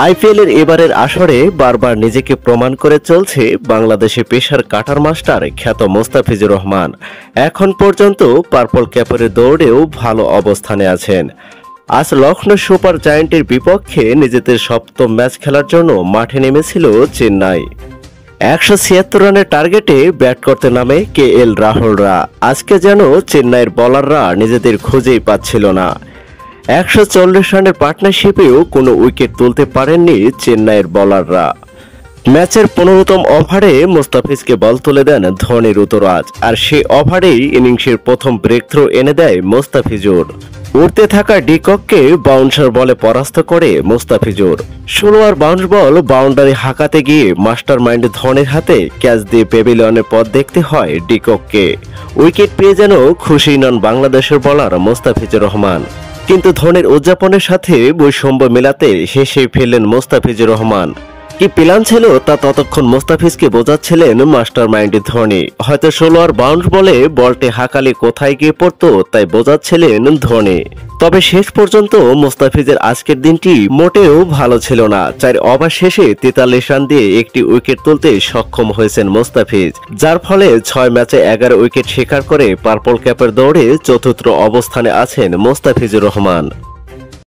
আইপিএলের এবারের আসরে বারবার নিজেকে প্রমাণ করে চলছে বাংলাদেশে পেসার কাটার মাস্টার খ্যাত মোস্তাফিজুর রহমান। এখন পর্যন্ত পার্পল ক্যাপের দৌড়েও ভালো অবস্থানে আছেন। আজ লখনৌ সুপার জায়ান্টের বিপক্ষে নিজেদের সপ্তম ম্যাচ খেলার জন্য মাঠে নেমেছিল চেন্নাই। 176 রানের টার্গেটে ব্যাট করতে নামে কেএল রাহুলরা। আজকে যেন চেন্নাইয়ের বোলাররা নিজেদের খুঁজেই পাচ্ছিল না। 140 রানের পার্টনারশিপেও কোনো উইকেট তুলতে পারেননি চেন্নাইয়ের বোলাররা। ম্যাচের 15তম ওভারে মোস্তাফিজকে বল তুলে দেন ধোনি ঋতুরাজ, আর সে ওভারেই ইনিংসের প্রথম ব্রেক থ্রো এনে দেয় মোস্তাফিজুর। উড়তে থাকা ডিকককে বাউন্সার বলে পরাস্ত করে মোস্তাফিজুর। 16 বাউন্স বল বাউন্ডারি হাঁকাতে গিয়ে মাস্টার মাইন্ড ধোনির হাতে ক্যাচ দিয়ে প্যাভিলিয়নের পথ দেখতে হয় ডিকককে। উইকেট পেয়ে যেন খুশি নন বাংলাদেশের বোলার মোস্তাফিজুর রহমান, কিন্তু ধোনির উদযাপনের সাথে বৈষম্য মেলাতে হেসে ফেললেন মোস্তাফিজুর রহমান। কি প্ল্যান ছিল তা ততক্ষণ মোস্তাফিজকে বোঝাচ্ছিলেন মাস্টার মাইন্ড ধোনি। হয়তো 16 বাউন্স বলে বলটি হাঁকালে কোথায় গিয়ে পড়তো তাই বোঝাচ্ছিলেন ধোনি। তবে শেষ পর্যন্ত মোস্তাফিজের আজকের দিনটি মোটেও ভালো ছিল না। 4 ওভার শেষে 43 রান দিয়ে একটি উইকেট তুলতে সক্ষম হয়েছেন মোস্তাফিজ, যার ফলে 6 ম্যাচে 11 উইকেট শিকার করে পার্পল ক্যাপের দৌড়ে চতুর্থ অবস্থানে আছেন মোস্তাফিজুর রহমান।